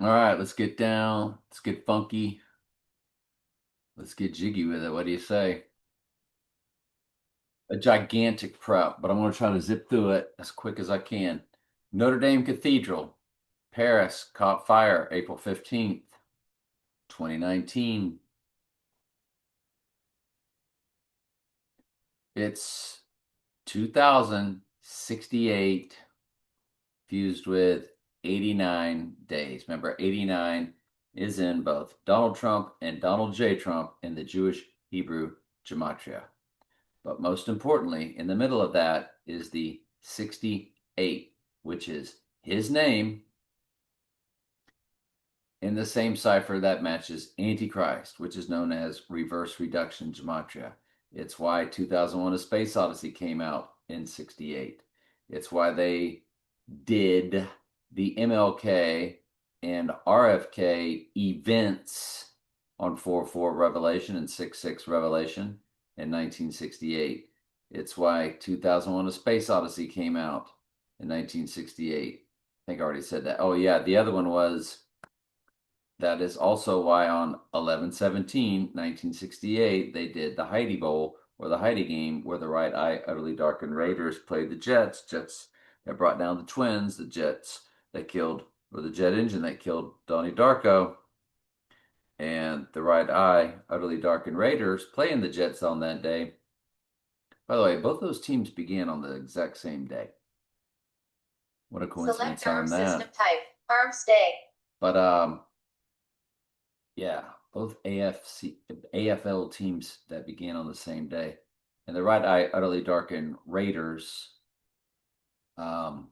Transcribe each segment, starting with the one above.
All right, let's get down. Let's get funky. Let's get jiggy with it. What do you say? A gigantic prep, but I'm going to try to zip through it as quick as I can. Notre Dame Cathedral, Paris, caught fire April 15th, 2019. It's 2068 fused with 89 days. Remember, 89 is in both Donald Trump and Donald J. Trump in the Jewish Hebrew gematria. But most importantly, in the middle of that is the 68, which is his name in the same cipher that matches Antichrist, which is known as reverse reduction gematria. It's why 2001 A Space Odyssey came out in 68. It's why they did the MLK and RFK events on 4/4 Revelation and 6/6 Revelation in 1968. It's why 2001 A Space Odyssey came out in 1968. I think I already said that. Oh, yeah. The other one was that is also why on 11/17/1968 they did the Heidi Bowl or the Heidi game where the right eye utterly darkened Raiders played the Jets that brought down the Twins, the Jets that killed, or the jet engine that killed Donnie Darko, and the right eye utterly darkened Raiders playing the Jets on that day. By the way, both those teams began on the exact same day. What a coincidence on that. System type, arm stay. But yeah, both AFL teams that began on the same day. And the right eye utterly darkened Raiders um,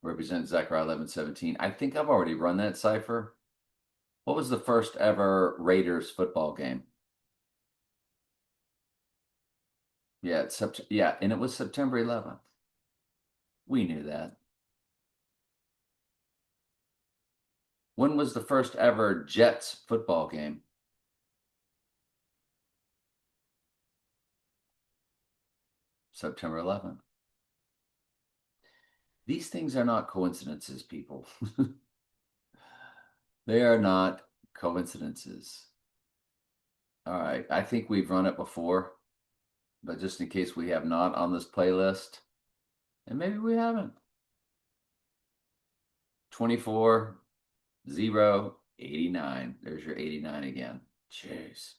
represent Zechariah 11:17. I think I've already run that cipher. What was the first ever Raiders football game? Yeah, and it was September 11th. We knew that. When was the first ever Jets football game? September 11th. These things are not coincidences, people. They are not coincidences. All right, I think we've run it before, but just in case we have not on this playlist, and maybe we haven't. 24, 0, 89. There's your 89 again. Jeez.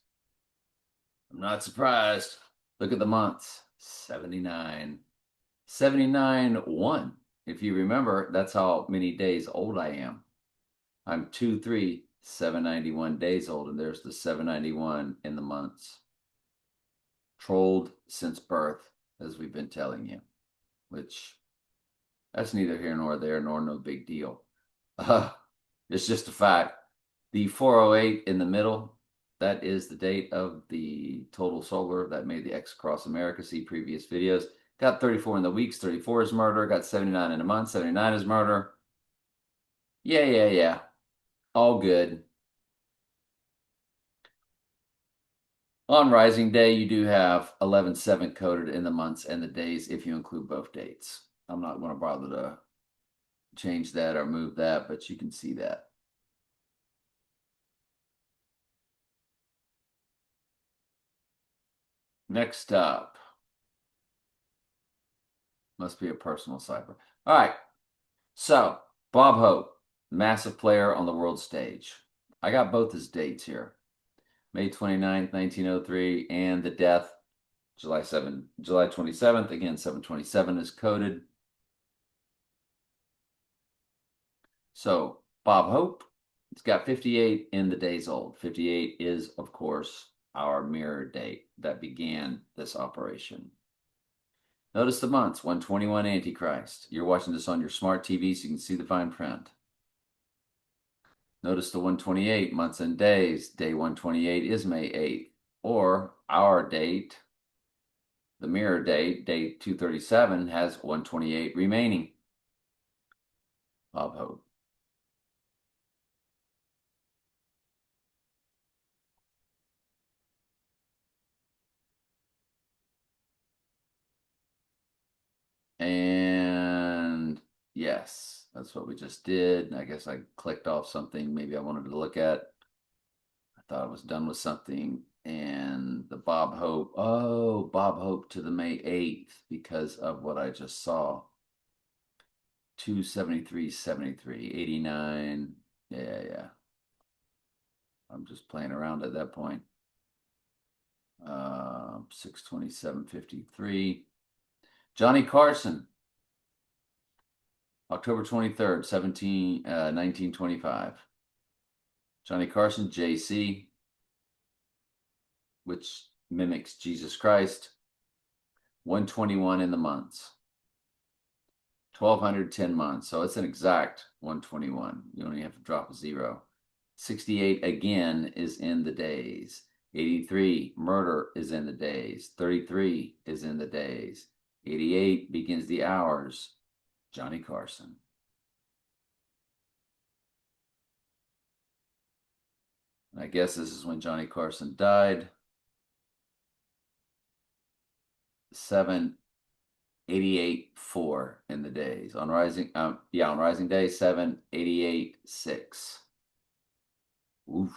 I'm not surprised. Look at the months. 79. 79, 1. If you remember, that's how many days old I am. I'm 2, 3, 791 days old, and there's the 791 in the months. Trolled since birth, as we've been telling you, which that's neither here nor there, nor no big deal. It's just a fact. The 408 in the middle, that is the date of the total solar that made the X across America. See previous videos. Got 34 in the weeks, 34 is murder. Got 79 in a month, 79 is murder. Yeah. All good. On Rising Day, you do have 11/7 coded in the months and the days if you include both dates. I'm not going to bother to change that or move that, but you can see that. Next up, must be a personal cipher. All right, so Bob Hope, massive player on the world stage. I got both his dates here. May 29th, 1903, and the death, July 27th. Again, 727 is coded. So Bob Hope, it's got 58 in the days old. 58 is, of course, our mirror date that began this operation. Notice the months, 121 Antichrist. You're watching this on your smart TV so you can see the fine print. Notice the 128 months and days. Day 128 is May 8th. Or our date, the mirror date, day 237, has 128 remaining. Bob Hope. And yes, That's what we just did. I guess I clicked off something maybe I wanted to look at. I thought I was done with something. And the Bob Hope. Oh, Bob Hope to the May 8th because of what I just saw. 273.73, 89. Yeah. I'm just playing around at that point. 627.53. Johnny Carson, October 23rd, 1925. Johnny Carson, JC, which mimics Jesus Christ. 121 in the months. 1,210 months. So it's an exact 121. You only have to drop a zero. 68 again is in the days. 83, murder is in the days. 33 is in the days. 88 begins the hours. Johnny Carson. I guess this is when Johnny Carson died. 788.4 in the days. On rising day, 788.6. Whoosh.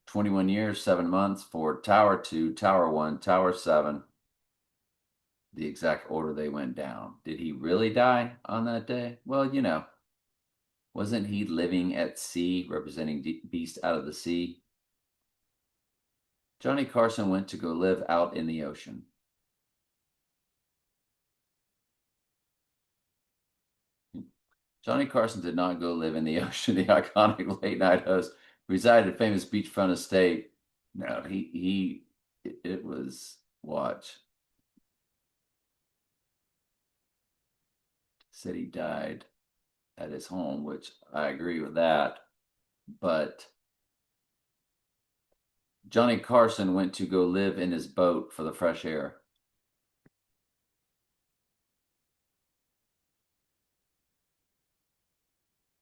21 years, 7 months for Tower 2, Tower 1, Tower 7. The exact order they went down. Did he really die on that day? Well, wasn't he living at sea, representing beast out of the sea? Johnny Carson went to go live out in the ocean. Johnny Carson did not go live in the ocean. The iconic late night host resided at famous beachfront estate. No, it was, watch. Said he died at his home, which I agree with that. But Johnny Carson went to go live in his boat for the fresh air.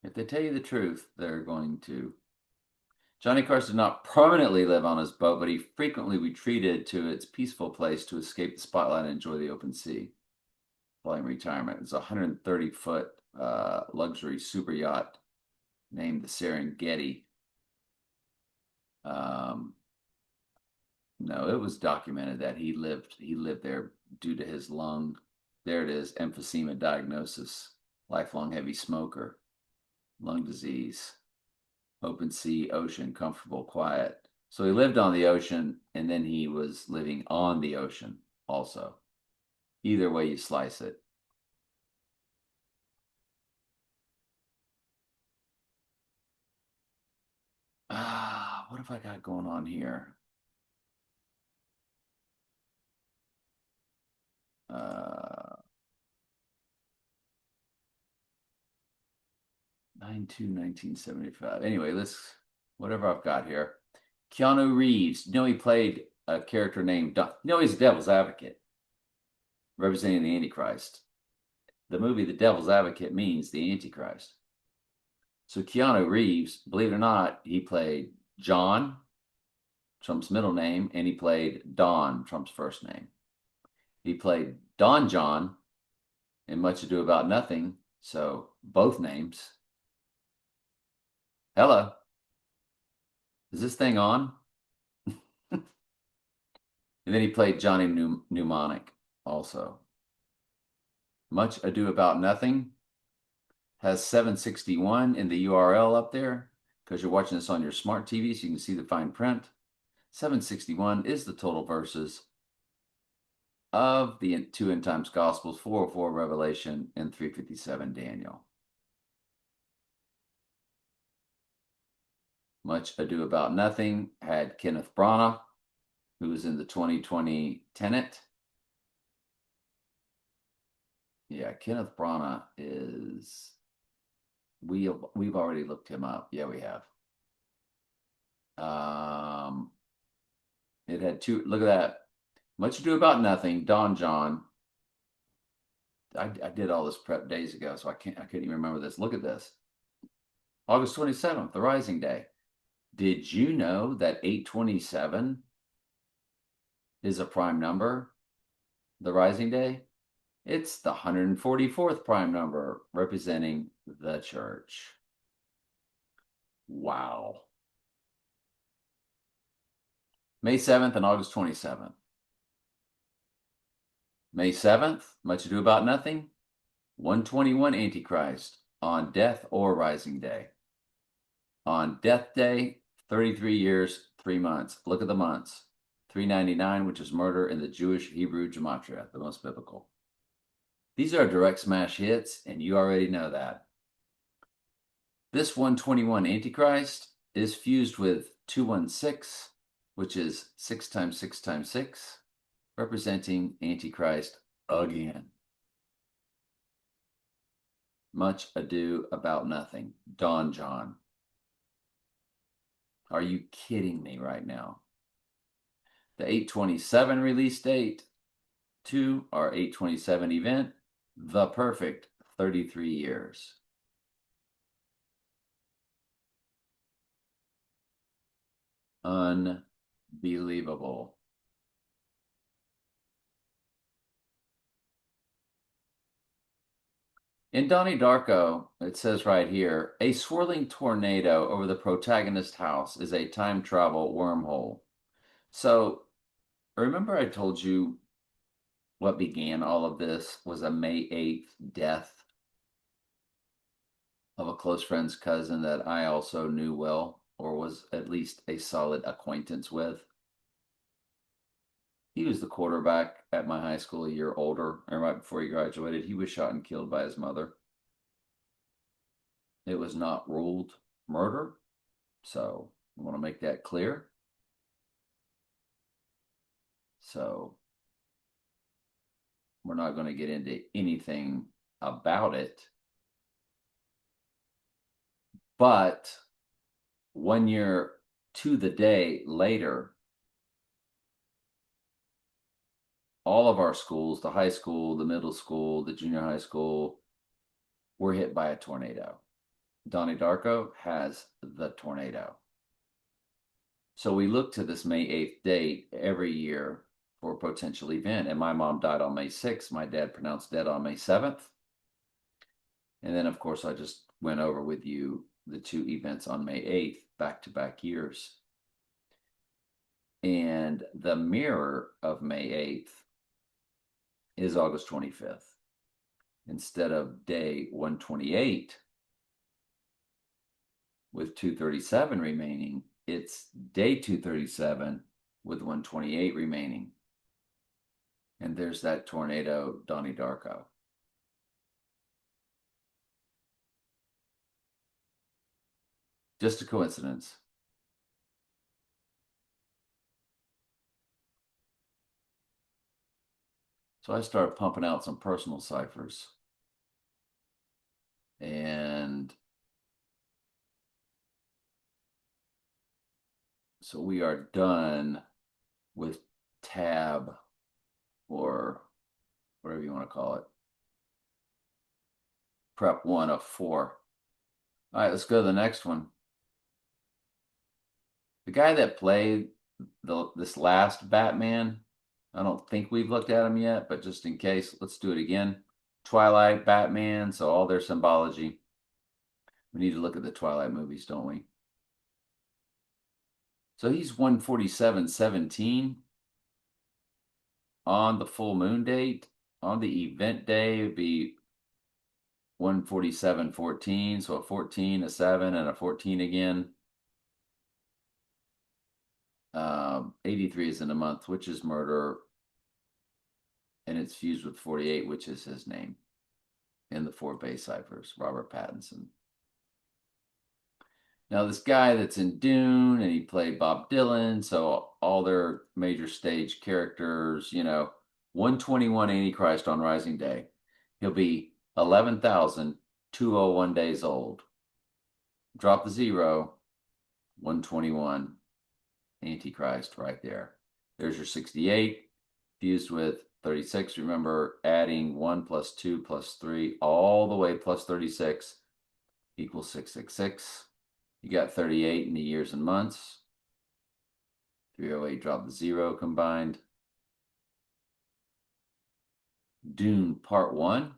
If they tell you the truth, they're going to. Johnny Carson did not permanently live on his boat, but he frequently retreated to its peaceful place to escape the spotlight and enjoy the open sea. Following retirement, it's a 130-foot luxury super yacht named the Serengeti. No, it was documented that he lived there due to his lung. There it is, emphysema diagnosis, lifelong heavy smoker, lung disease, open sea, ocean, comfortable, quiet. So he lived on the ocean, and then he was living on the ocean also. Either way you slice it. What have I got going on here? 9/2/1975. Anyway, whatever I've got here. Keanu Reeves. He played a character named he's a devil's advocate, representing the Antichrist. The movie The Devil's Advocate means the Antichrist. So Keanu Reeves, believe it or not, he played John, Trump's middle name, and he played Don, Trump's first name. He played Don John in Much Ado About Nothing, so both names. Hello. Is this thing on? And then he played Johnny Mnemonic also. Much Ado About Nothing has 761 in the URL up there because you're watching this on your smart TV, so you can see the fine print. 761 is the total verses of the two end times Gospels, 404 Revelation, and 357 Daniel. Much Ado About Nothing had Kenneth Branagh, who was in the 2020 Tenet. Yeah, Kenneth Branagh is. We've already looked him up. Yeah, we have. It had two. Look at that. Much Ado About Nothing. Don John. I did all this prep days ago, so I couldn't even remember this. Look at this. August 27th, the Rising Day. Did you know that 827 is a prime number? The Rising Day? It's the 144th prime number, representing the church. Wow. May 7th and August 27th. May 7th, Much Ado About Nothing, 121 Antichrist, on death or rising day. On death day, 33 years, 3 months. Look at the months. 399, which is murder in the Jewish Hebrew gematria, the most biblical. These are direct smash hits, and you already know that. This 121 Antichrist is fused with 216, which is 6 times 6 times 6, representing Antichrist again. Much Ado About Nothing. Don John. Are you kidding me right now? The 8/27 release date to our 8/27 event, the perfect 33 years. Unbelievable. In Donnie Darko, it says right here, a swirling tornado over the protagonist's house is a time travel wormhole. So remember I told you what began all of this was a May 8th death of a close friend's cousin that I also knew well, or was at least a solid acquaintance with. He was the quarterback at my high school, a year older, and right before he graduated, he was shot and killed by his mother. It was not ruled murder, so I want to make that clear. So we're not going to get into anything about it. But 1 year to the day later, all of our schools, the high school, the middle school, the junior high school, were hit by a tornado. Donnie Darko has the tornado. So we look to this May 8th date every year for a potential event. And my mom died on May 6th. My dad pronounced dead on May 7th. And then, of course, I just went over with you the two events on May 8th, back-to-back years. And the mirror of May 8th is August 25th. Instead of day 128 with 237 remaining, it's day 237 with 128 remaining. And there's that tornado, Donnie Darko. Just a coincidence. So I started pumping out some personal ciphers. And so we are done with tab, or whatever you want to call it, prep 1 of 4. All right, let's go to the next one. The guy that played this last Batman, I don't think we've looked at him yet, but just in case, let's do it again. Twilight, Batman, so all their symbology. We need to look at the Twilight movies, don't we? So he's 147-17 on the full moon date. On the event day, it would be 147-14, so a 14, a 7, and a 14 again. 83 is in a month, which is murder, and it's fused with 48, which is his name in the 4 base ciphers, Robert Pattinson. Now, this guy that's in Dune, and he played Bob Dylan, so all their major stage characters, 121 Antichrist on Rising Day. He'll be 11,201 days old. Drop the 0, 121 Antichrist right there. There's your 68 fused with 36. Remember, adding 1 plus 2 plus 3 all the way plus 36 equals 666. You got 38 in the years and months. 308, drop the 0 combined. Dune Part 1.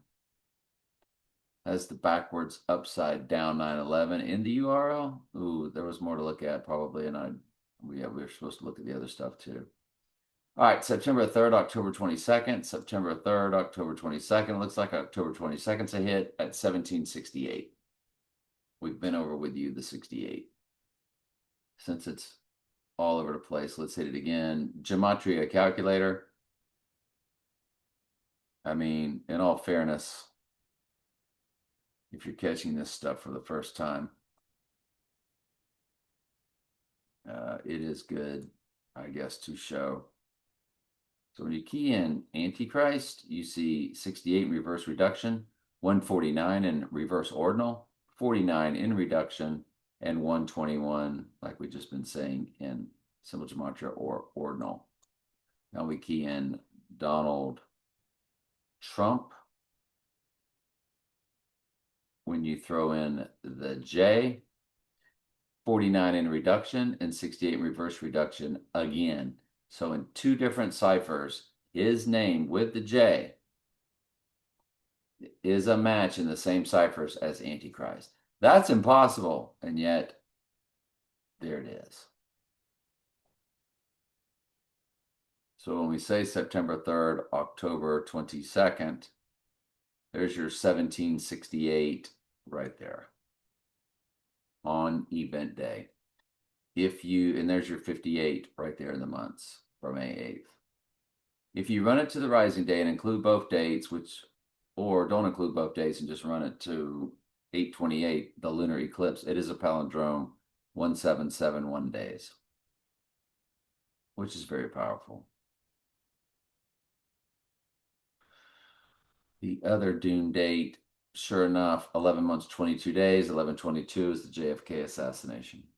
has the backwards upside down 9/11 in the URL. Ooh, there was more to look at probably, and we were supposed to look at the other stuff too. All right, September 3rd, October 22nd, September 3rd, October 22nd. It looks like October 22nd's a hit at 1768. We've been over with you the 68. Since it's all over the place, let's hit it again. Gematria calculator. I mean, in all fairness, if you're catching this stuff for the first time, it is good, I guess, to show. So when you key in Antichrist, you see 68 in reverse reduction, 149 in reverse ordinal, 49 in reduction, and 121, like we've just been saying, in simple gematria or ordinal. Now we key in Donald Trump. When you throw in the J, 49 in reduction and 68 in reverse reduction again. So in two different ciphers, his name with the J is a match in the same ciphers as Antichrist. That's impossible, and yet there it is. So when we say September 3rd, October 22nd, there's your 1768 right there on event day. And there's your 58 right there in the months for May 8th. If you run it to the rising day and include both dates, or don't include both dates and just run it to 8/28, the lunar eclipse, it is a palindrome 1771 days, which is very powerful. The other doom date, sure enough, 11 months, 22 days, 11/22 is the JFK assassination,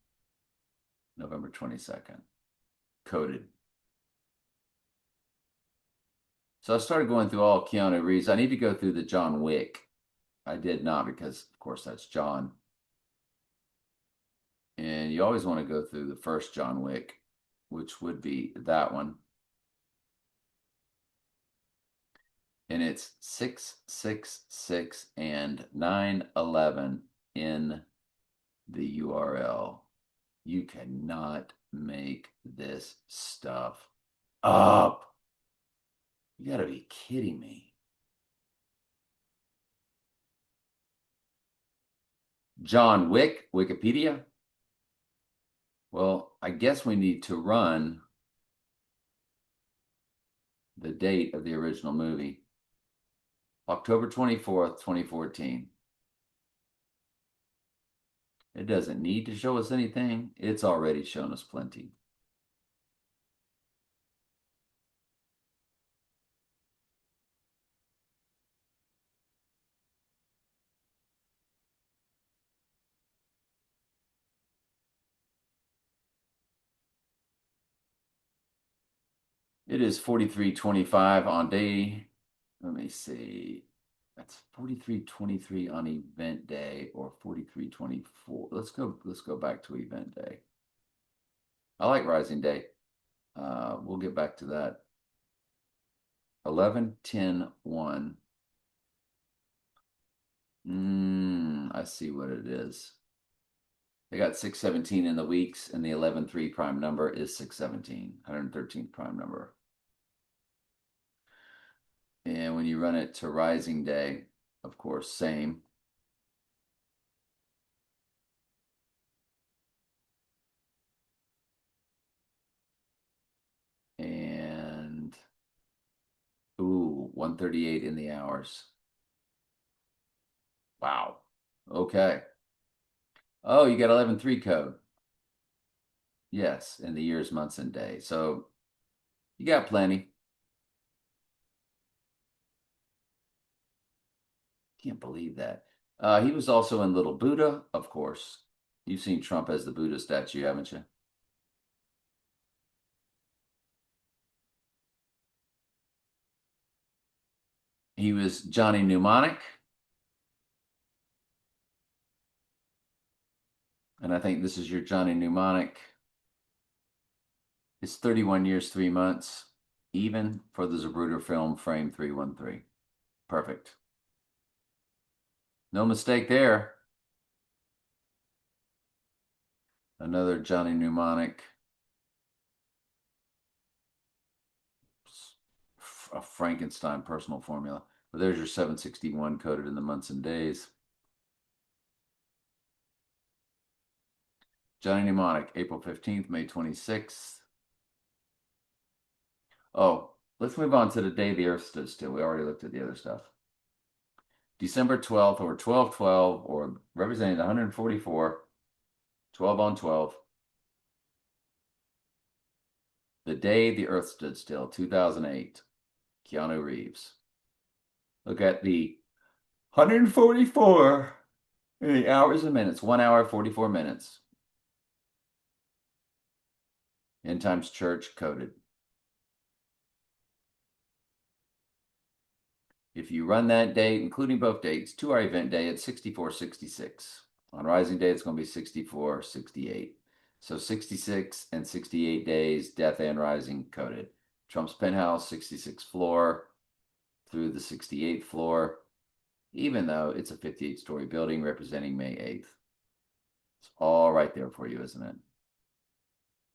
November 22nd, coded. So I started going through all Keanu Reeves. I need to go through the John Wick. I did not because, of course, that's John. And you always want to go through the first John Wick, which would be that one. And it's 666 and 911 in the URL. You cannot make this stuff up. You gotta be kidding me. John Wick, Wikipedia. Well, I guess we need to run the date of the original movie. October 24th, 2014. It doesn't need to show us anything. It's already shown us plenty. It is 43:25 on day. Let me see. That's 43:23 on event day or 43:24. Let's go back to event day. I like rising day. We'll get back to that. 11:10:1. I see what it is. They got 617 in the weeks, and the 11:3 prime number is 617, 113th prime number. And when you run it to rising day, of course, same. And, ooh, 138 in the hours. Wow. Okay. Oh, you got 11:3 code. Yes, in the years, months, and day. So you got plenty. Can't believe that. He was also in Little Buddha, of course. You've seen Trump as the Buddha statue, haven't you? He was Johnny Mnemonic, and I think this is your Johnny Mnemonic. It's 31 years, 3 months, even for the Zapruder film frame 313. Perfect. No mistake there. Another Johnny Mnemonic. A Frankenstein personal formula. But there's your 761 coded in the months and days. Johnny Mnemonic, April 15th, May 26th. Oh, let's move on to the day the Earth stood still. We already looked at the other stuff. December 12th, or 12/12, or representing 144, 12 on 12. The day the Earth stood still, 2008. Keanu Reeves. Look at the 144 in the hours and minutes. 1 hour, 44 minutes. End times church coded. If you run that date, including both dates, to our event day, it's 6466. On rising day, it's going to be 6468. So 66 and 68 days, death and rising coded. Trump's penthouse, 66th floor through the 68th floor, even though it's a 58-story building representing May 8th. It's all right there for you, isn't it?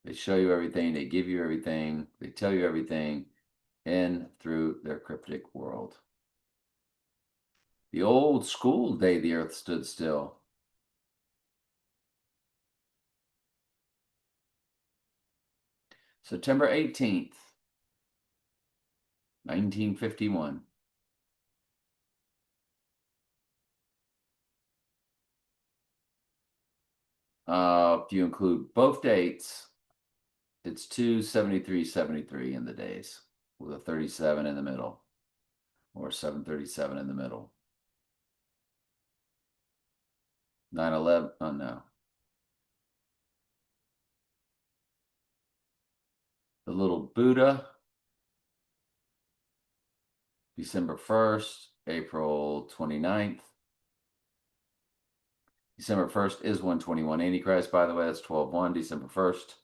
They show you everything, they give you everything, they tell you everything in through their cryptic world. The old school day the Earth stood still. September 18th, 1951. If you include both dates, it's 27373 in the days with a 37 in the middle, or 737 in the middle. 9/11, oh no. The little Buddha, December 1st, April 29th. December 1st is 121 Antichrist, by the way. That's 12/1, December 1st.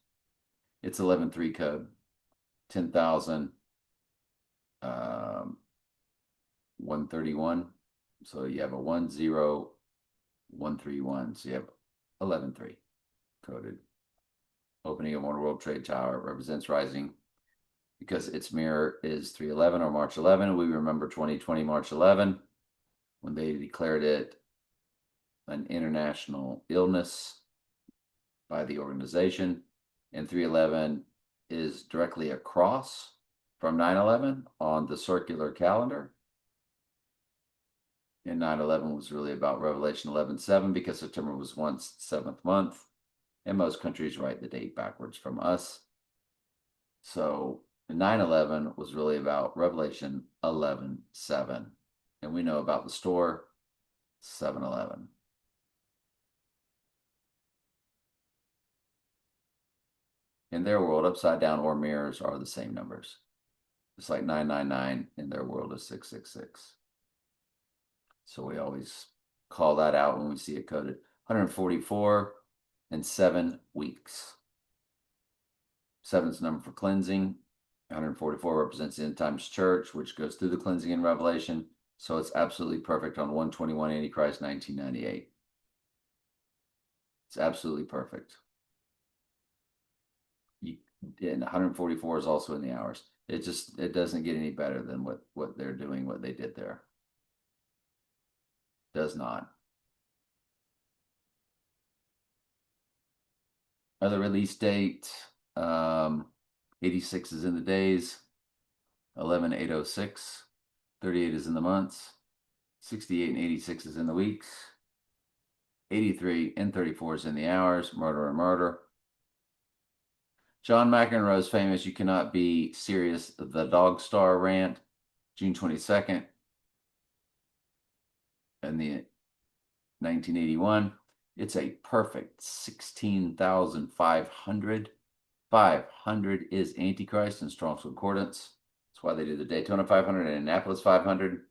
It's 11/3 code, 10,000, 131. So you have a 10131. So you have 11/3 coded. Opening of One World Trade Tower represents rising because its mirror is 3/11 or March 11. We remember 2020 March 11 when they declared it an international illness by the organization. And 3/11 is directly across from 9/11 on the circular calendar. And 9/11 was really about Revelation 11:7 because September was once the seventh month. And most countries write the date backwards from us. So 9/11 was really about Revelation 11:7. And we know about the store 7-Eleven. In their world, upside down or mirrors are the same numbers. It's like 999 in their world is 666. So we always call that out when we see it coded. 144 and 7 weeks. 7 is the number for cleansing. 144 represents the end times church, which goes through the cleansing in Revelation. So it's absolutely perfect on 121 Antichrist 1998. It's absolutely perfect. And 144 is also in the hours. It doesn't get any better than what they're doing, what they did there. Does not. Other release date, 86 is in the days, 11/8/06, 38 is in the months, 68 and 86 is in the weeks, 83 and 34 is in the hours, murder and murder. John McEnroe's famous "You Cannot Be Serious," the Dog Star rant, June 22nd, and the 1981. It's a perfect 16,500. 500 is Antichrist in Strong's Concordance. That's why they do the Daytona 500 and Indianapolis 500.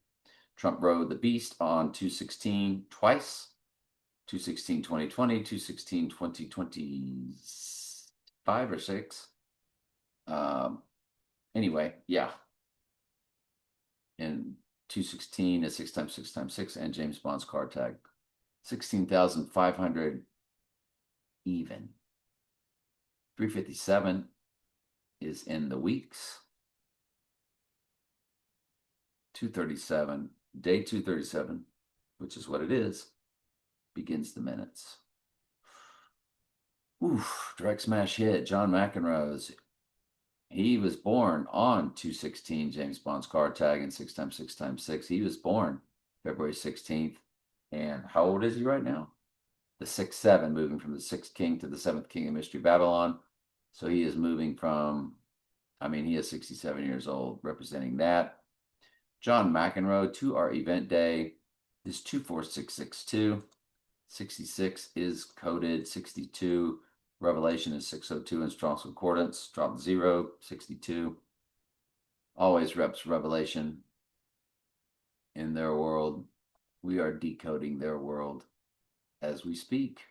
Trump rode the beast on 2/16 twice. 2/16/2020, 2/16/2025 or 6. Anyway, yeah. In 216 is 6 times 6 times 6, and James Bond's card tag. 16,500 even. 357 is in the weeks. 237, day 237, which is what it is, begins the minutes. Oof, direct smash hit, John McEnroe's. He was born on 216, James Bond's card tag, and 6 times 6 times 6. He was born February 16th. And how old is he right now? The 6-7, moving from the 6th king to the 7th king of Mystery Babylon. So he is moving from, he is 67 years old, representing that. John McEnroe to our event day is 24662. 66 is coded. 62, Revelation is 602 in Strong's Concordance. Drop 0, 62. Always reps Revelation in their world. We are decoding their world as we speak.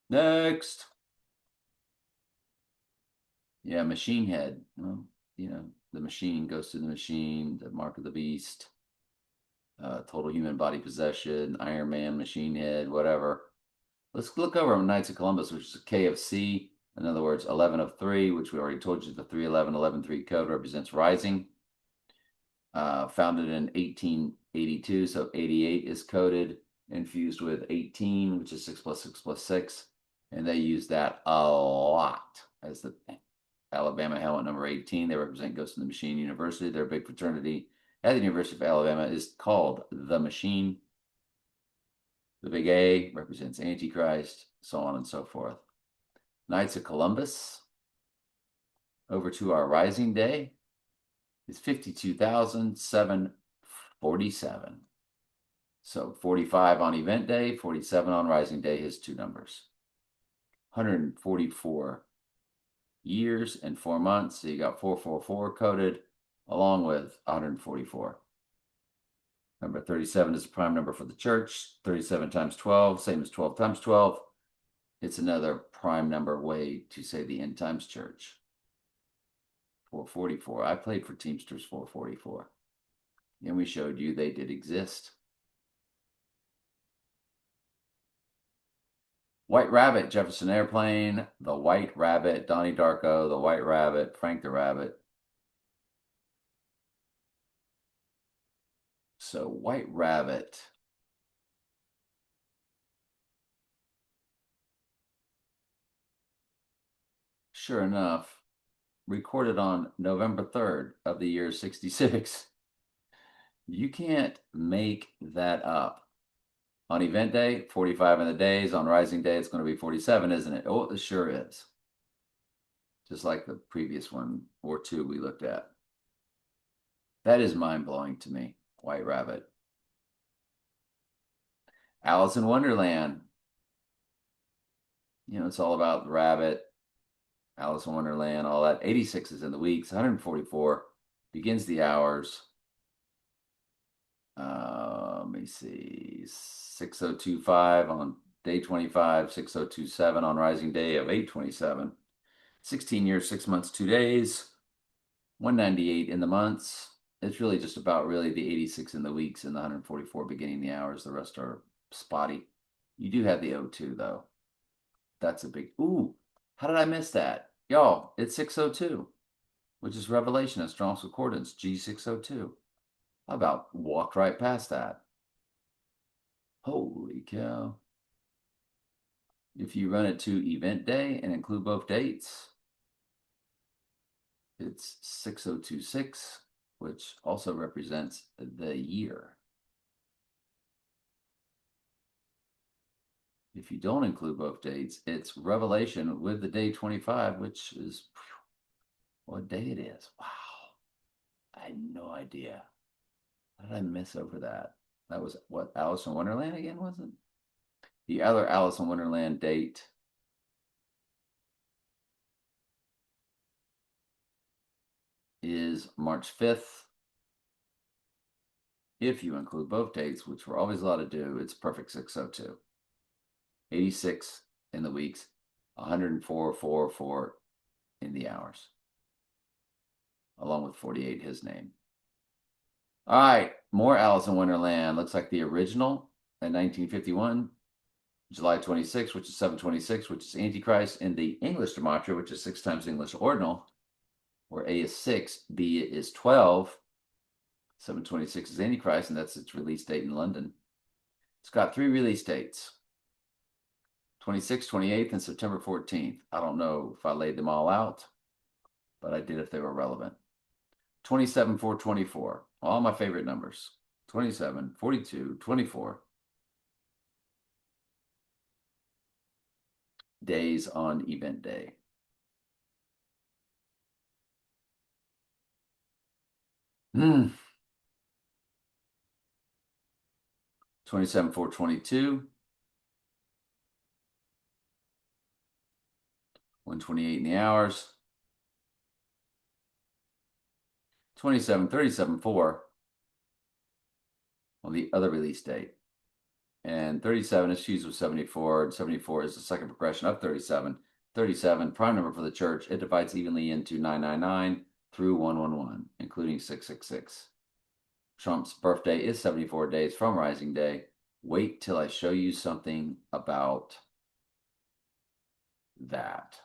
Next. Yeah, machine head. Well, the machine goes to the machine, the mark of the beast, total human body possession, Iron Man, machine head, whatever. Let's look over on Knights of Columbus, which is a KFC. In other words, 11 of 3, which we already told you the 311, 11-3 code represents rising. Founded in 1882, so 88 is coded, infused with 18, which is 6 plus 6 plus 6. And they use that a lot as the Alabama helmet number 18. They represent Ghost in the Machine University. Their big fraternity at the University of Alabama is called the Machine. The big A represents Antichrist, so on and so forth. Knights of Columbus, over to our rising day, is 52,747. So 45 on event day, 47 on rising day, his two numbers. 144 years and 4 months. So you got 444 coded along with 144. Number 37 is the prime number for the church. 37 times 12, same as 12 times 12. It's another prime number way to say the end times church. 444. I played for Teamsters 444. And we showed you they did exist. White Rabbit, Jefferson Airplane, the White Rabbit, Donnie Darko, the White Rabbit, Frank the Rabbit. So White Rabbit. Sure enough, recorded on November 3rd of the year 66. You can't make that up. On event day, 45 in the days. On rising day, it's going to be 47, isn't it? Oh, it sure is. Just like the previous one or two we looked at. That is mind-blowing to me. White Rabbit. Alice in Wonderland. It's all about the rabbit. Alice in Wonderland, all that. 86 is in the weeks. 144 begins the hours. Let me see. 6025 on day 25. 6027 on rising day of 827. 16 years, 6 months, 2 days. 198 in the months. It's really just about the 86 in the weeks and the 144 beginning the hours. The rest are spotty. You do have the O2 though. That's a big, ooh, how did I miss that? Y'all, it's 602, which is Revelation at Strong's Concordance, G602. How about walked right past that? Holy cow. If you run it to event day and include both dates, it's 6026, which also represents the year. If you don't include both dates, it's Revelation with the day 25, which is what day it is. Wow. I had no idea. How did I miss over that? That was what, Alice in Wonderland again, was it? The other Alice in Wonderland date is March 5th. If you include both dates, which we're always allowed to do, it's perfect 602. 86 in the weeks, 104, 4, 4 in the hours. along with 48, his name. All right, more Alice in Wonderland. Looks like the original in 1951, July 26, which is 726, which is Antichrist, and the English gematria, which is 6 times English ordinal, where A is 6, B is 12, 726 is Antichrist, and that's its release date in London. It's got 3 release dates, 26th, 28th, and September 14th. I don't know if I laid them all out, but I did if they were relevant. 27, 4, 24. All my favorite numbers. 27, 42, 24. Days on event day. Hmm. 27, 4, 22. 128 in the hours. 27, 37, 4 on the other release date. And 37 is fused with 74, and 74 is the second progression of 37. 37, prime number for the church, it divides evenly into 999 through 111, including 666. Trump's birthday is 74 days from Rising Day. Wait till I show you something about that.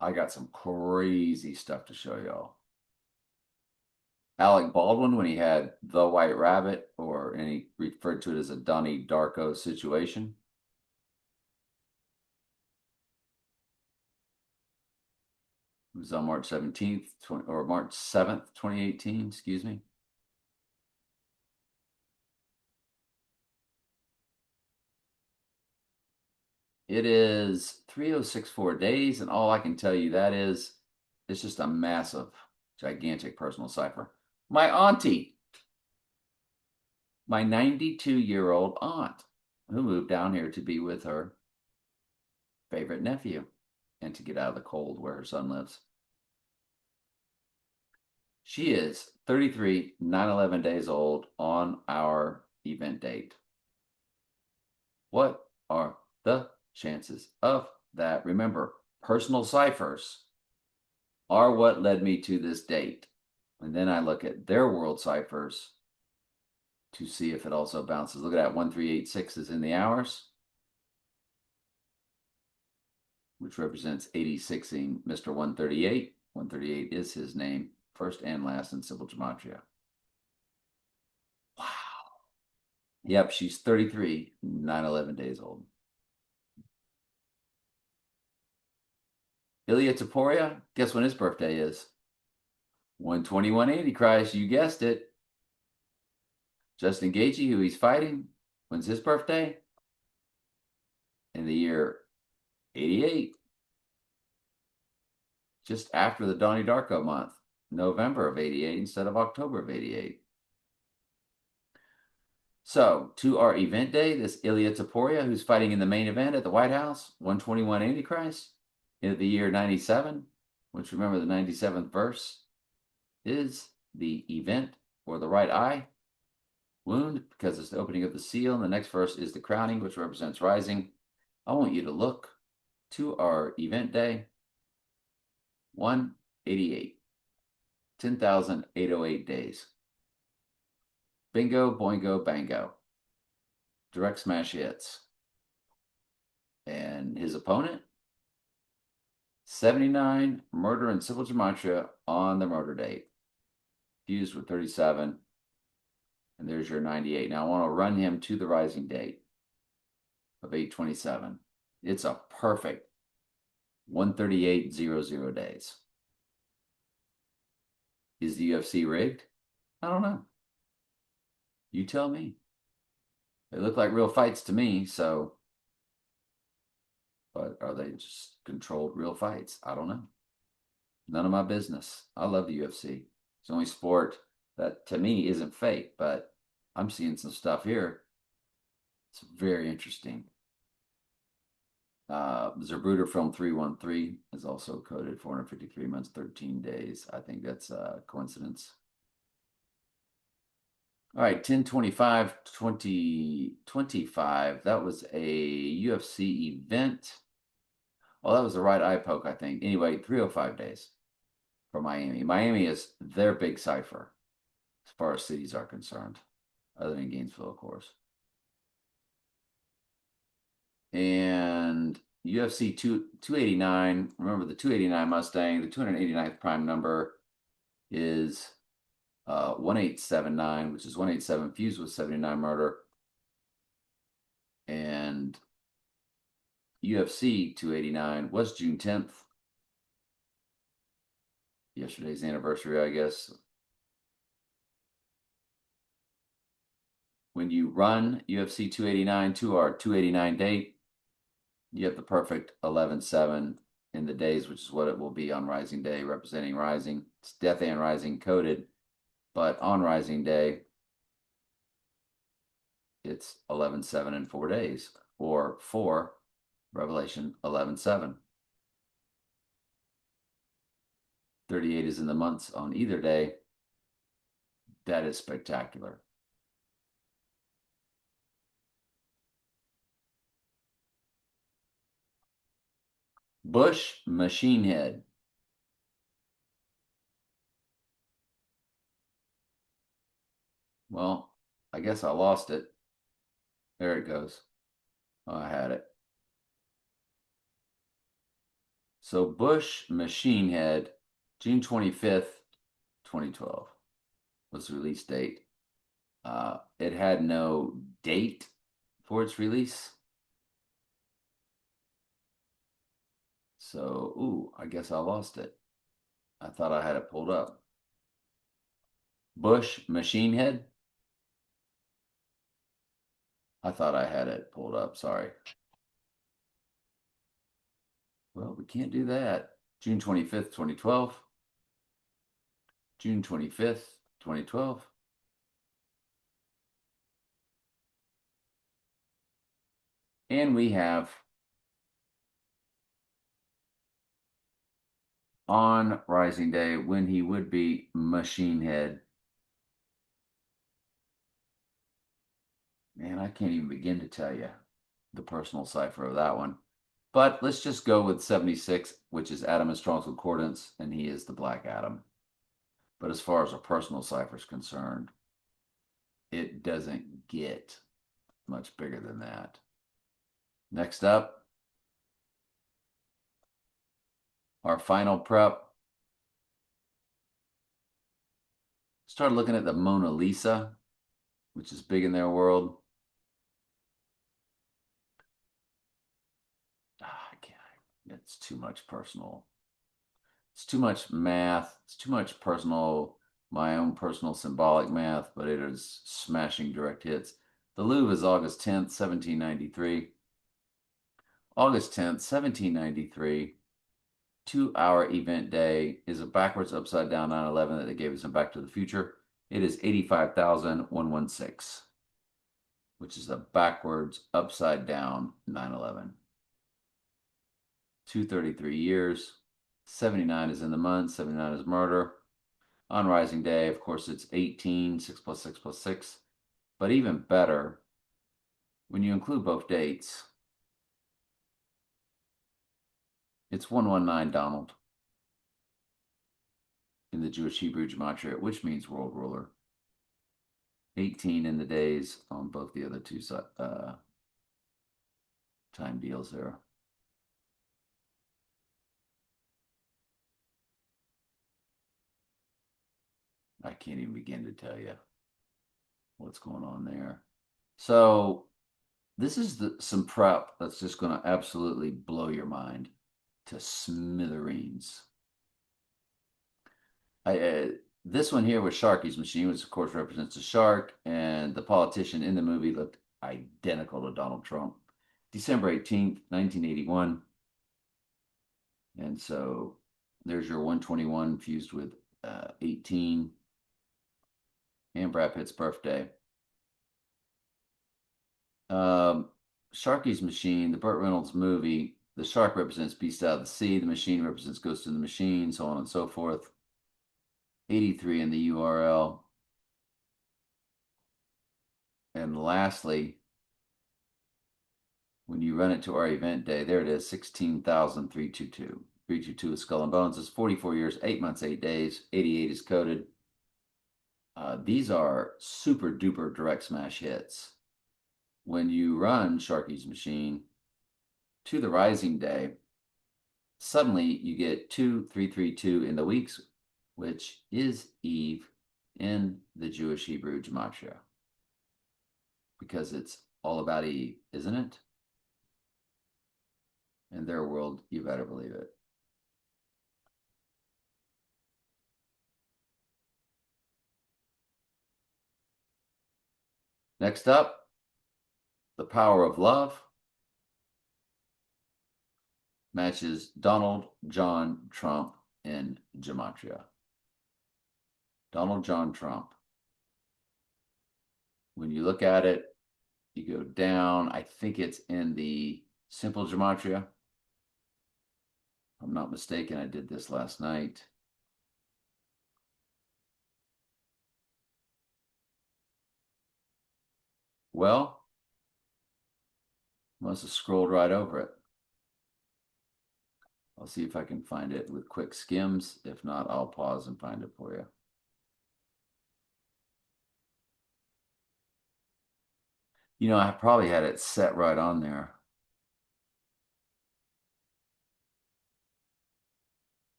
I got some crazy stuff to show y'all. Alec Baldwin, when he had The White Rabbit, and he referred to it as a Donnie Darko situation. It was on March 17th, or March 7th, 2018, excuse me. It is 3064 days, and all I can tell you that is, it's just a massive, gigantic personal cipher. My auntie, my 92-year-old aunt, who moved down here to be with her favorite nephew and to get out of the cold where her son lives. She is 33, 9/11 days old on our event date. What are the chances of that? Remember, personal ciphers are what led me to this date. And then I look at their world ciphers to see if it also bounces. Look at that, 1386 is in the hours, which represents 86ing Mr. 138. 138 is his name, first and last in simple gematria. Wow. Yep, she's 33, 9/11 days old. Ilya Taporia, guess when his birthday is? 121 Antichrist, you guessed it. Justin Gaethje, who he's fighting, when's his birthday? In the year 88. Just after the Donnie Darko month, November of 88 instead of October of 88. So, to our event day, this Ilya Taporia, who's fighting in the main event at the White House, 121 Antichrist, in the year 97, which remember the 97th verse is the event or the right eye wound, because it's the opening of the seal. And the next verse is the crowning, which represents rising. I want you to look to our event day, 188, 10,808 days. Bingo, boingo, bango. Direct smash hits. And his opponent, 79, murder and simple gematria on the murder date. Fused with 37. And there's your 98. Now I want to run him to the rising date of 827. It's a perfect 138.00 days. Is the UFC rigged? I don't know. You tell me. They look like real fights to me, so. But are they just controlled real fights? I don't know. None of my business. I love the UFC. It's the only sport that to me isn't fake, but I'm seeing some stuff here. It's very interesting. Zerbruder Film 313 is also coded 453 months, 13 days. I think that's a coincidence. All right, 10/25, 2025. That was a UFC event. Well, that was the right eye poke, I think. Anyway, 305 days. for Miami. Miami is their big cipher as far as cities are concerned, other than Gainesville, of course. And UFC 289. Remember the 289 Mustang, the 289th prime number is 1879, which is 187 fused with 79 murder. And UFC 289 was June 10th. Yesterday's anniversary, I guess. When you run UFC 289 to our 289 date, you have the perfect 11-7 in the days, which is what it will be on Rising Day, representing Rising. It's Death and Rising coded, but on Rising Day, it's 11-7 in 4 days, or 4, Revelation 11-7. 38 is in the months on either day. That is spectacular. Bush Machine Head. Well, I guess I lost it. There it goes. Oh, I had it. So Bush Machine Head, June 25th, 2012 was the release date. It had no date for its release. So, ooh, I guess I lost it. I thought I had it pulled up. Bush Machine Head. I thought I had it pulled up. Sorry. Well, we can't do that. June 25th, 2012. June 25th, 2012. And we have on Rising Day when he would be Machine Head. Man, I can't even begin to tell you the personal cipher of that one. But let's just go with 76, which is Adam and Strong's concordance, and he is the Black Adam. But as far as a personal cipher is concerned, it doesn't get much bigger than that. Next up, our final prep. Start looking at the Mona Lisa, which is big in their world. I can't. It's too much personal. It's too much math. It's too much personal, my own personal symbolic math, but it is smashing direct hits. The Louvre is August 10th, 1793. August 10th, 1793. 2-hour event day is a backwards upside down 9/11 that they gave us in Back to the Future. It is 85,116, which is a backwards upside down 9/11. 233 years. 79 is in the month. 79 is murder. On Rising Day, of course, it's 18, 6 plus 6 plus 6. But even better, when you include both dates, it's 119 Donald in the Jewish Hebrew gematria, which means world ruler. 18 in the days on both the other two time deals there. I can't even begin to tell you what's going on there. So this is some prep that's just going to absolutely blow your mind to smithereens. This one here was Sharky's machine, which of course represents a shark, and the politician in the movie looked identical to Donald Trump. December 18th, 1981. And so there's your 121 fused with 18 and Brad Pitt's birthday. Sharky's machine, the Burt Reynolds movie, the shark represents Beast Out of the Sea, the machine represents Ghost in the Machine, so on and so forth. 83 in the URL. And lastly, when you run it to our event day, there it is, 16,322 Creature 2 with Skull and Bones is 44 years, 8 months, 8 days. 88 is coded. These are super duper direct smash hits. When you run Sharky's Machine to the Rising Day, suddenly you get 2332 in the weeks, which is Eve in the Jewish Hebrew Gematria. Because it's all about Eve, isn't it? In their world, you better believe it. Next up, the power of love matches Donald John Trump in Gematria. Donald John Trump. When you look at it, you go down. I think it's in the simple Gematria. If I'm not mistaken, I did this last night. Well, must have scrolled right over it. I'll see if I can find it with quick skims. If not, I'll pause and find it for you. You know, I probably had it set right on there.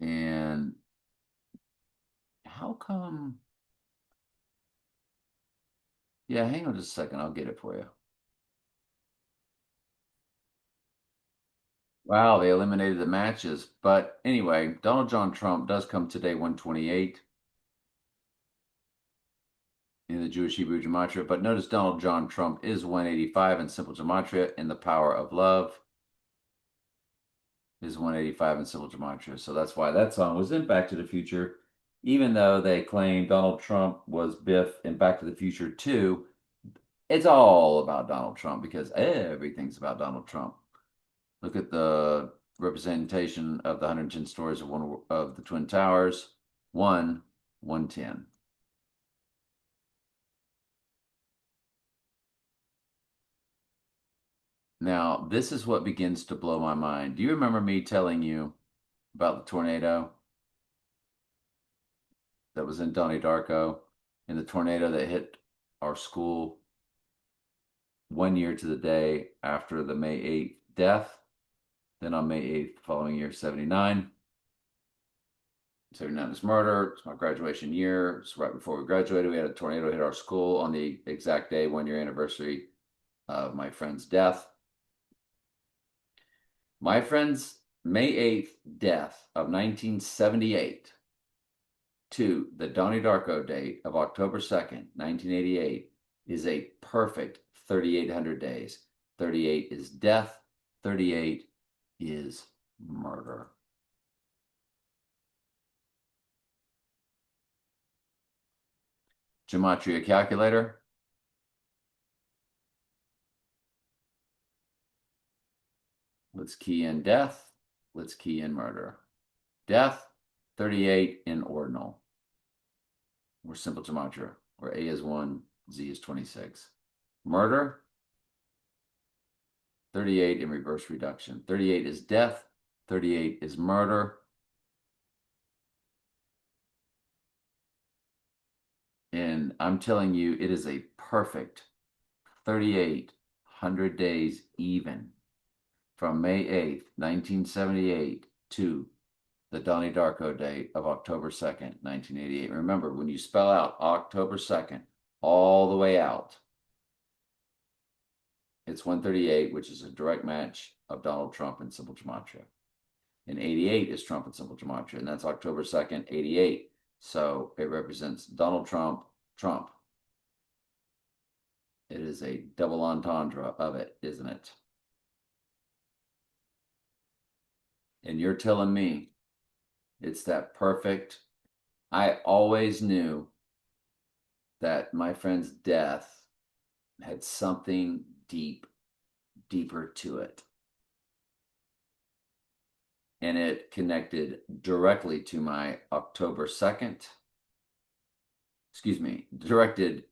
And how come? Yeah, hang on just a second. I'll get it for you. Wow, they eliminated the matches. But anyway, Donald John Trump does come today 128 in the Jewish Hebrew Gematria. But notice Donald John Trump is 185 in simple Gematria in the power of love is 185 in simple Gematria. So that's why that song was in Back to the Future, even though they claim Donald Trump was Biff in Back to the Future 2. It's all about Donald Trump because everything's about Donald Trump. Look at the representation of the 110 stories of one of the Twin Towers. 110. Now, this is what begins to blow my mind. Do you remember me telling you about the tornado that was in Donnie Darko and the tornado that hit our school 1 year to the day after the May 8th death? Then on May 8th, the following year, 79. 79 is murder. It's my graduation year. It's right before we graduated. We had a tornado hit our school on the exact day, 1 year anniversary of my friend's death. My friend's May 8th death of 1978 to the Donnie Darko date of October 2nd, 1988 is a perfect 3,800 days. 38 is death. 38 is murder. Gematria calculator. Let's key in death. Let's key in murder. Death, 38 in ordinal. Or simple gematria, where A is 1, Z is 26. Murder, 38 in reverse reduction. 38 is death. 38 is murder. And I'm telling you, it is a perfect 3,800 days even from May 8th, 1978 to the Donnie Darko date of October 2nd, 1988. Remember, when you spell out October 2nd all the way out, it's 138, which is a direct match of Donald Trump in simple gematria. And 88 is Trump in simple gematria, and that's October 2nd, 88. So it represents Donald Trump, Trump. It is a double entendre of it, isn't it? And you're telling me it's that perfect. I always knew that my friend's death had something deeper to it. And it connected directly to my October 2nd, directed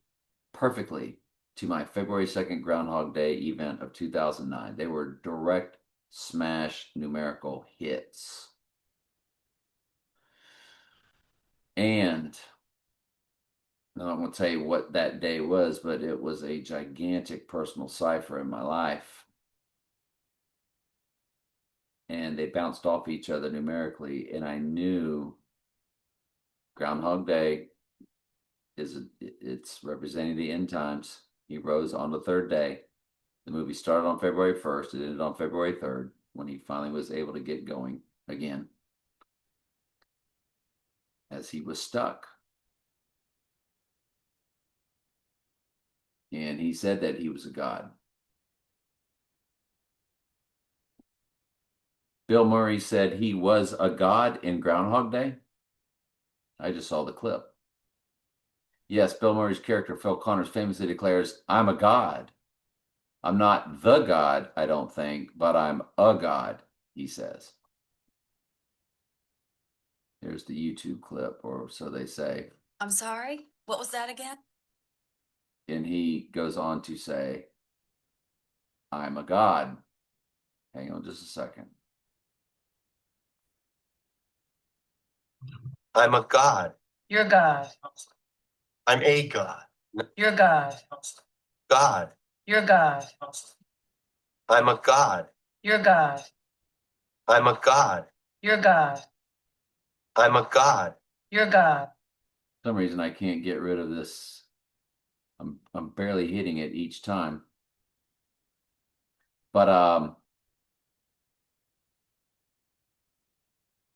perfectly to my February 2nd Groundhog Day event of 2009. They were direct smash numerical hits. And I'm not going to tell you what that day was, but it was a gigantic personal cipher in my life. And they bounced off each other numerically. And I knew Groundhog Day it's representing the end times. He rose on the third day. The movie started on February 1st. It ended on February 3rd when he finally was able to get going again, as he was stuck. And he said that he was a god. Bill Murray said he was a god in Groundhog Day. I just saw the clip. Yes, Bill Murray's character, Phil Connors, famously declares, I'm a god. I'm not the god, I don't think, but I'm a god, he says. Here's the YouTube clip, or so they say. I'm sorry? What was that again? And he goes on to say, I'm a god. Hang on just a second. I'm a god. You're God. I'm a god. You're God. God. You're God. I'm a god. You're God. I'm a god. You're God. I'm a god. You're God. For some reason I can't get rid of this. I'm barely hitting it each time. But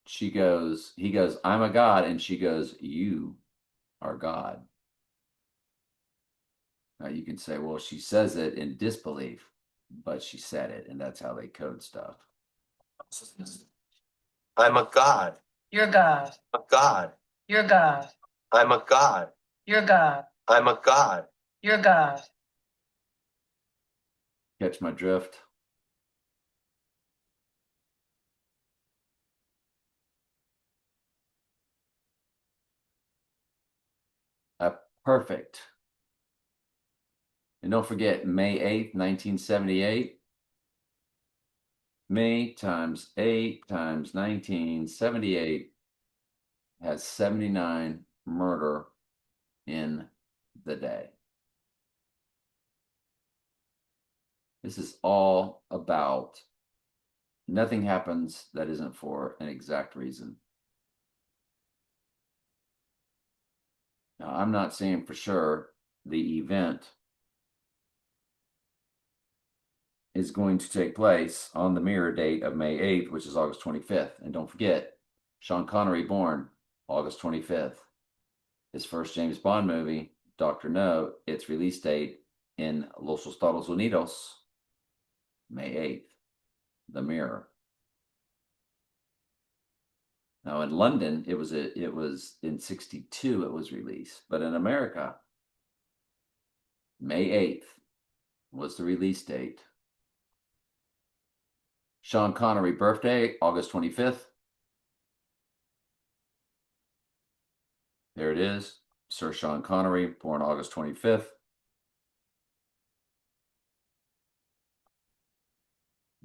he goes, I'm a god, and she goes, you are God. Now you can say, well, she says it in disbelief, but she said it, and that's how they code stuff. I'm a god. You're God. A god. You're God. I'm a god. You're God. I'm a god. You're God. Catch my drift? Perfect. And don't forget, May 8th, 1978. May times 8 times 1978 has 79 murder in the day. This is all about nothing happens that isn't for an exact reason. Now, I'm not saying for sure the event is going to take place on the mirror date of May 8th, which is August 25th. And don't forget, Sean Connery born August 25th. His first James Bond movie, Dr. No, its release date in Los Estados Unidos, May 8th, The Mirror. Now in London, it was in 62 it was released, but in America, May 8th was the release date. Sean Connery birthday, August 25th. There it is. Sir Sean Connery, born August 25th.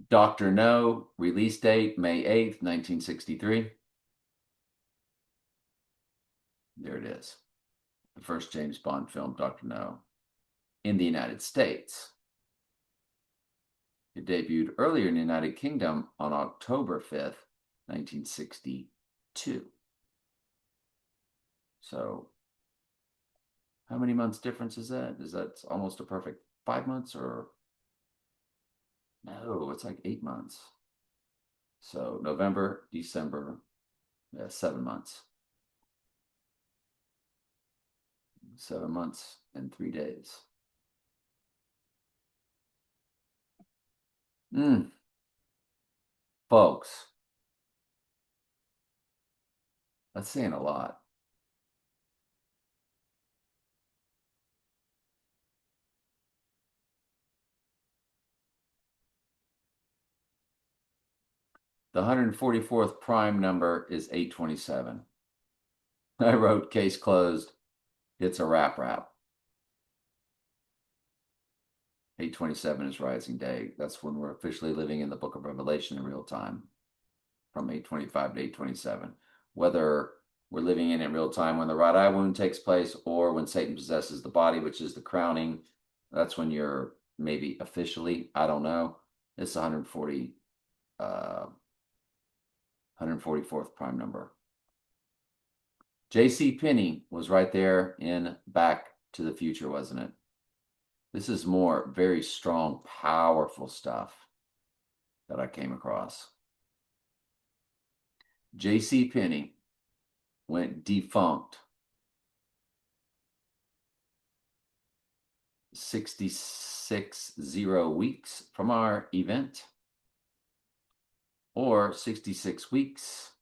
Dr. No, release date, May 8th, 1963. There it is. The first James Bond film, Dr. No, in the United States. It debuted earlier in the United Kingdom on October 5th, 1962. So, how many months difference is that? Is that almost a perfect 5 months, or no, it's like 8 months. So November, December, 7 months. 7 months and 3 days. Folks, that's saying a lot. The 144th prime number is 827. I wrote case closed. It's a wrap. 827 is Rising Day. That's when we're officially living in the book of Revelation in real time, from 825 to 827. Whether we're living in real time when the right eye wound takes place or when Satan possesses the body, which is the crowning, that's when you're maybe officially, I don't know. It's 144th prime number. J.C. Penney was right there in Back to the Future, wasn't it? This is more very strong, powerful stuff that I came across. J.C. Penney went defunct 66 weeks from our event, or 66 weeks,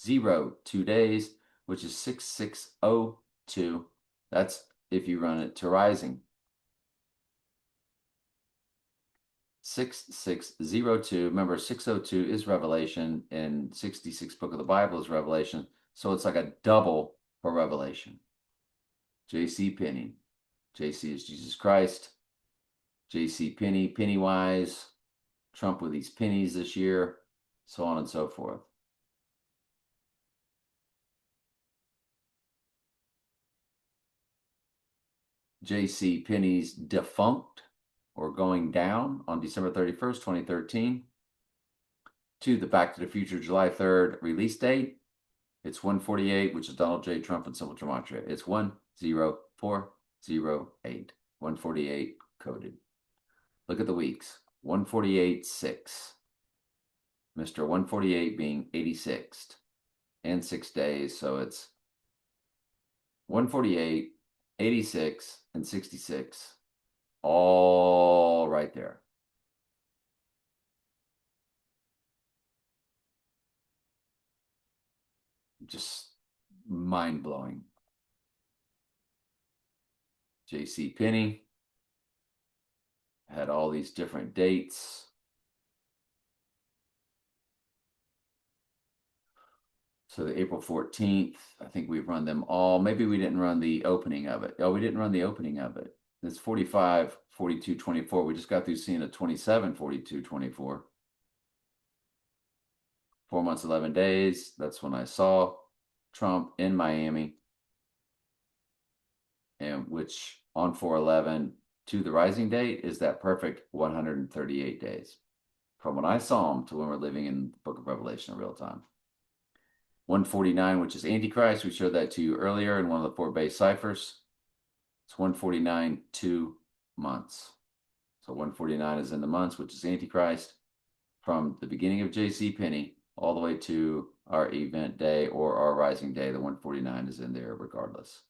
2 days, which is 6602. That's if you run it to rising. 6602. Remember, 602 is Revelation, and 66 book of the Bible is Revelation. So it's like a double for Revelation. J.C. Penney. J.C. is Jesus Christ. J.C. Penney, Pennywise. Trump with these pennies this year, so on and so forth. J.C. Penney's defunct or going down on December 31st, 2013. To the Back to the Future July 3rd release date. It's 148, which is Donald J. Trump and Symbol Gematria. It's 10408. 148 coded. Look at the weeks. 148-6. Mr. 148 being 86th and 6 days. So it's 148, 86, and 66. All right there. Just mind-blowing. J.C. Penney had all these different dates. So the April 14th, I think we've run them all. Maybe we didn't run the opening of it. Oh, we didn't run the opening of it. It's 45, 42, 24. We just got through seeing a 27, 42, 24. 4 months, 11 days. That's when I saw Trump in Miami, and which on 4/11 to the rising date is that perfect 138 days from when I saw him to when we're living in the book of Revelation in real time. 149, which is Antichrist. We showed that to you earlier in one of the 4 base ciphers. It's 149, 2 months. So 149 is in the months, which is Antichrist, from the beginning of J.C. Penney all the way to our event day or our rising day. The 149 is in there regardless.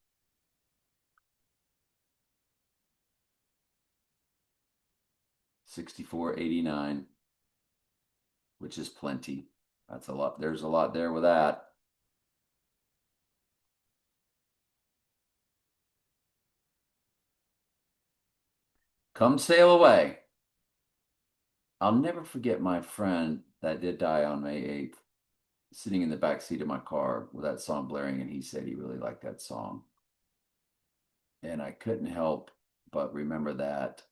$64.89, which is plenty. That's a lot. There's a lot there with that. Come sail away. I'll never forget my friend that did die on May 8th, sitting in the back seat of my car with that song blaring, and he said he really liked that song. And I couldn't help but remember that.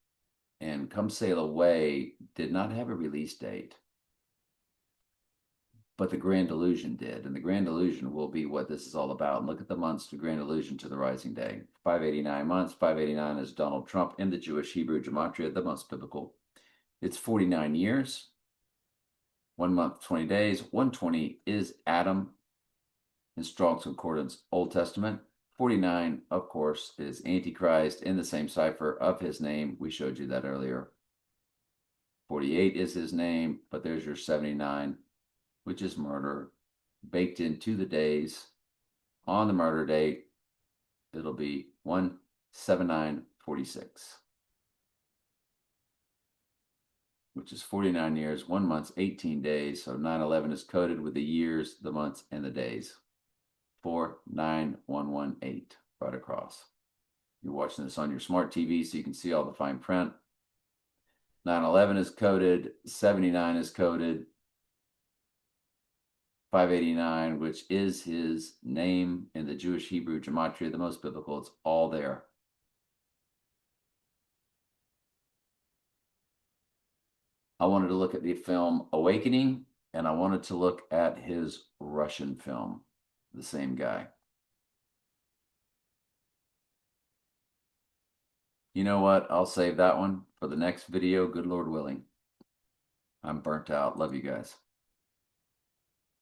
And Come Sail Away did not have a release date, but the Grand Illusion did. And the Grand Illusion will be what this is all about. And look at the months to Grand Illusion to the rising day. 589 months. 589 is Donald Trump in the Jewish Hebrew Gematria, the most biblical. It's 49 years. 1 month, 20 days. 120 is Adam in Strong's Concordance, Old Testament. 49, of course, is Antichrist in the same cipher of his name. We showed you that earlier. 48 is his name, but there's your 79, which is murder, baked into the days. On the murder date, it'll be 17946, which is 49 years, 1 month, 18 days. So 9/11 is coded with the years, the months, and the days. 49118 right across. You're watching this on your smart TV, so you can see all the fine print. 9/11 is coded, 79 is coded, 589, which is his name in the Jewish Hebrew Gematria, the most biblical. It's all there. I wanted to look at the film Awakening, and I wanted to look at his Russian film, the same guy. You know what? I'll save that one for the next video, good Lord willing. I'm burnt out. Love you guys.